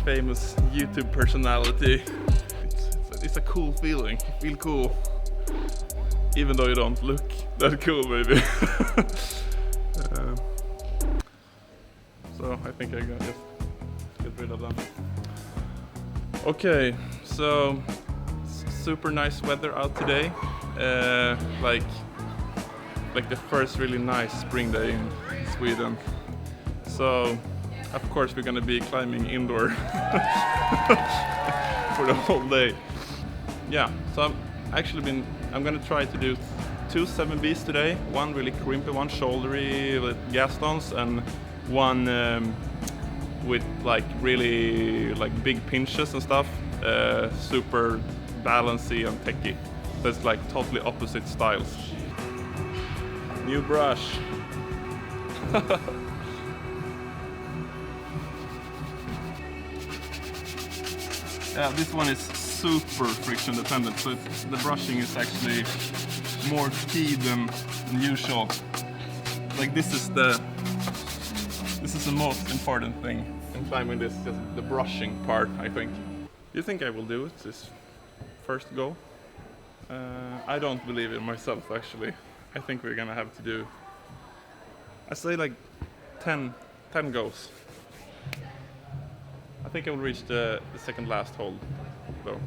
famous YouTube personality. It's a cool feeling. You feel cool. Even though you don't look that cool, maybe. So I think I gotta just get rid of them. Okay, so super nice weather out today. Like the first really nice spring day in Sweden. So of course we're gonna be climbing indoor for the whole day. Yeah, so I'm gonna try to do 2 7Bs today. One really crimpy, one shouldery with gas stones, and one with like really like big pinches and stuff. Super balancy and techy. That's like totally opposite styles. New brush. Yeah, this one is super friction dependent, so the brushing is actually more speed than usual. Like this is the most important thing in climbing this, just the brushing part, I think. Do you think I will do it this first go? I don't believe in myself actually. I think we're gonna have to do, I say like 10 goes. I think I will reach the second last hold though.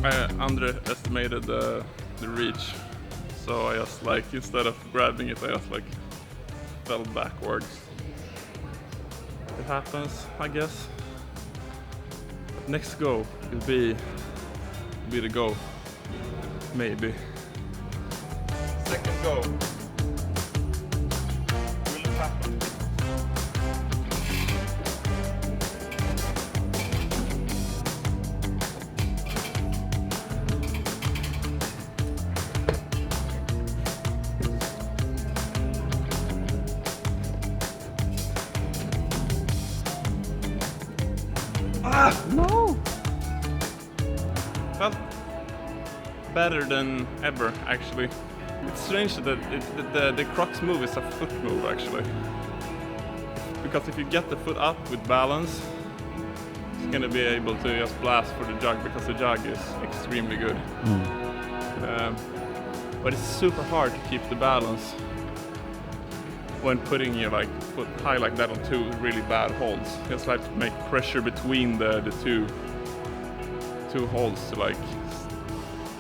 I underestimated the reach, so I just like, instead of grabbing it, I just like fell backwards. It happens, I guess. But next go will be the go, maybe. Second go. Will it happen? No! Felt better than ever, actually. It's strange that the crux move is a foot move, actually. Because if you get the foot up with balance, it's gonna be able to just blast for the jug, because the jug is extremely good. But it's super hard to keep the balance when putting your like foot high like that on 2 really bad holds. It's like to make pressure between the two holds to like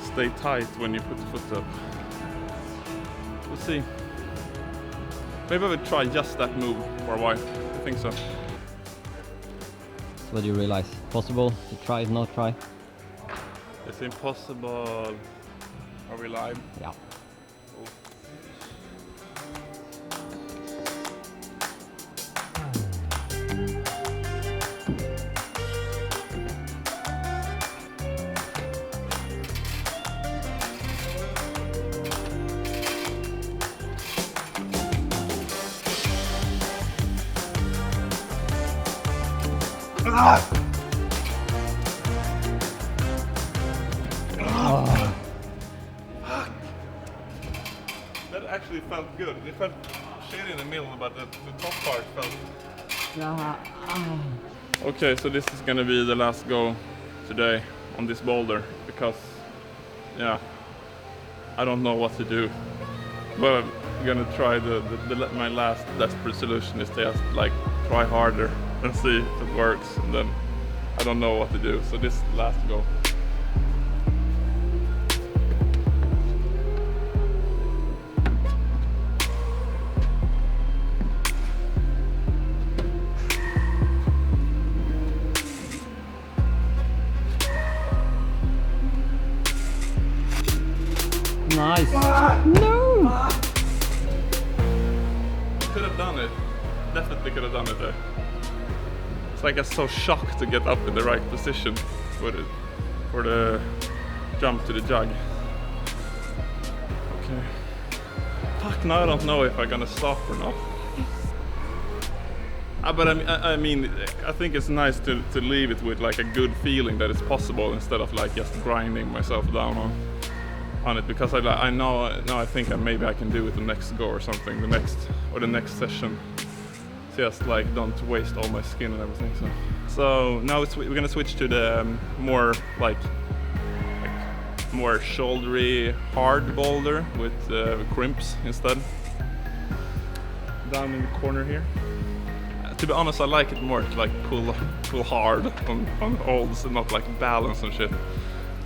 stay tight when you put the foot up. We'll see. Maybe I would try just that move for a while. I think so. So what do you realize? Possible to try, not try? It's impossible. Are we live? Yeah. That actually felt good. It felt shit in the middle, but the top part felt... Okay, so this is gonna be the last go today on this boulder, because, yeah, I don't know what to do. But I'm gonna try my last desperate solution is to just like try harder and see if it works, and then I don't know what to do, so this is the last go. Nice. No! Could have done it. Definitely could have done it there. It's like I'm so shocked to get up in the right position for the jump to the jug. Okay. Fuck, now I don't know if I'm gonna stop or not. But I mean, I think it's nice to leave it with like a good feeling that it's possible instead of like just grinding myself down on it, because I know now I think maybe I can do it the next go or something, the next session. Just like don't waste all my skin and everything. So now we're gonna switch to the more more shouldery hard boulder with crimps instead. Down in the corner here. To be honest, I like it more to like pull hard on holds and not like balance and shit.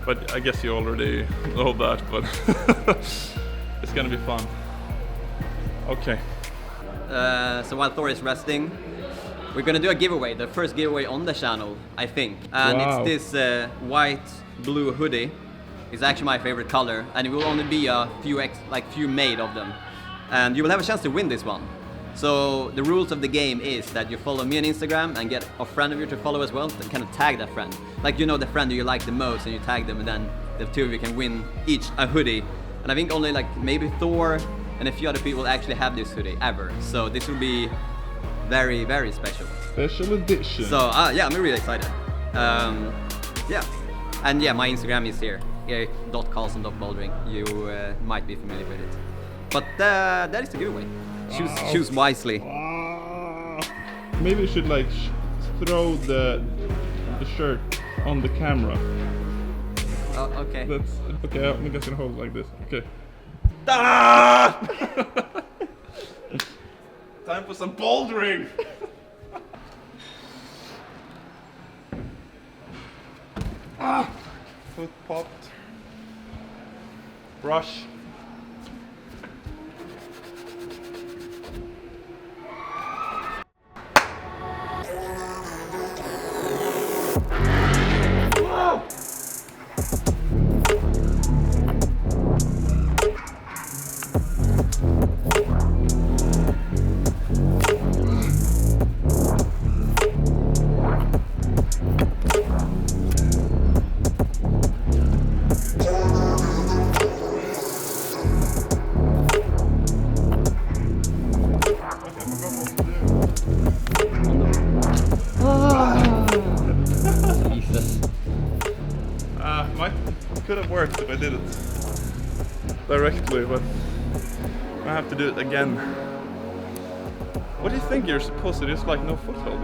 But I guess you already know that, but it's gonna be fun. Okay. So while Thor is resting, we're gonna do a giveaway, the first giveaway on the channel, I think. And wow. It's this white blue hoodie. It's actually my favorite color, and it will only be a few made of them. And you will have a chance to win this one. So the rules of the game is that you follow me on Instagram and get a friend of you to follow as well, and kind of tag that friend. Like, you know, the friend that you like the most, and you tag them, and then the two of you can win each a hoodie. And I think only like maybe Thor and a few other people actually have this hoodie ever. So this will be very, very special. Special edition. So yeah, I'm really excited. Yeah, and yeah, my Instagram is here, Karlsson.bouldering. You might be familiar with it. But that is the giveaway. Choose wisely. Maybe you should like throw the shirt on the camera. Oh, okay. That's okay. I'm just gonna hold it like this. Okay. Ah! Time for some bouldering. Foot popped. Brush. Could have worked if I did it directly, but I have to do it again. What do you think you're supposed to do? It's like no foothold.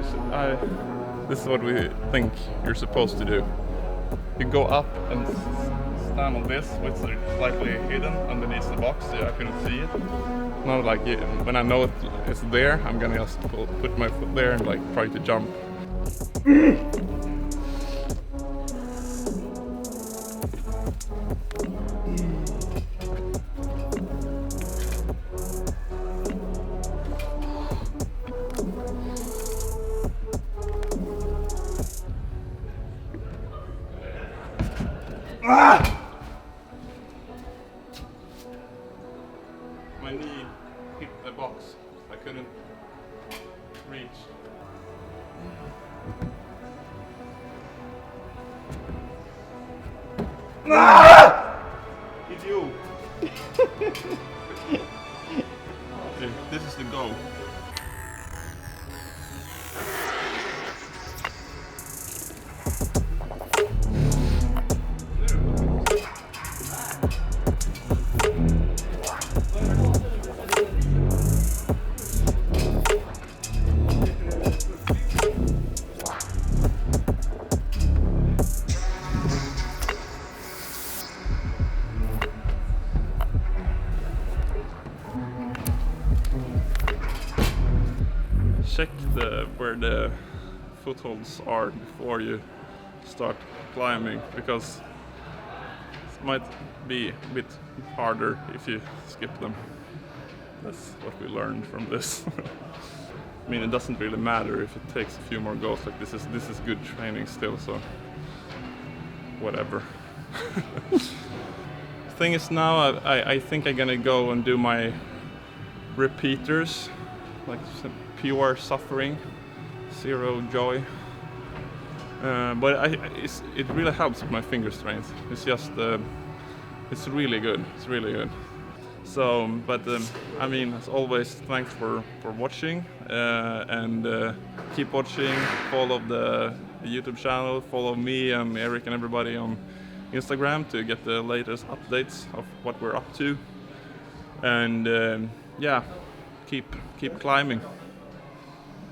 This is what we think you're supposed to do. You go up and stand on this, which is slightly hidden underneath the box, so I couldn't see it. Now, like when I know it's there, I'm gonna just put my foot there and like try to jump. My knee hit the box. I couldn't reach. It's you. Okay, this is the go. Check where the footholds are before you start climbing, because it might be a bit harder if you skip them. That's what we learned from this. I mean, it doesn't really matter if it takes a few more goes. Like this is good training still, so whatever. Thing is, now I think I'm gonna go and do my repeaters, like some pure suffering, zero joy. But it really helps with my finger strength. It's just, it's really good. It's really good. So, but I mean, as always, thanks for watching, and keep watching. Follow the YouTube channel, follow me and Eric and everybody on Instagram to get the latest updates of what we're up to. And yeah, keep climbing.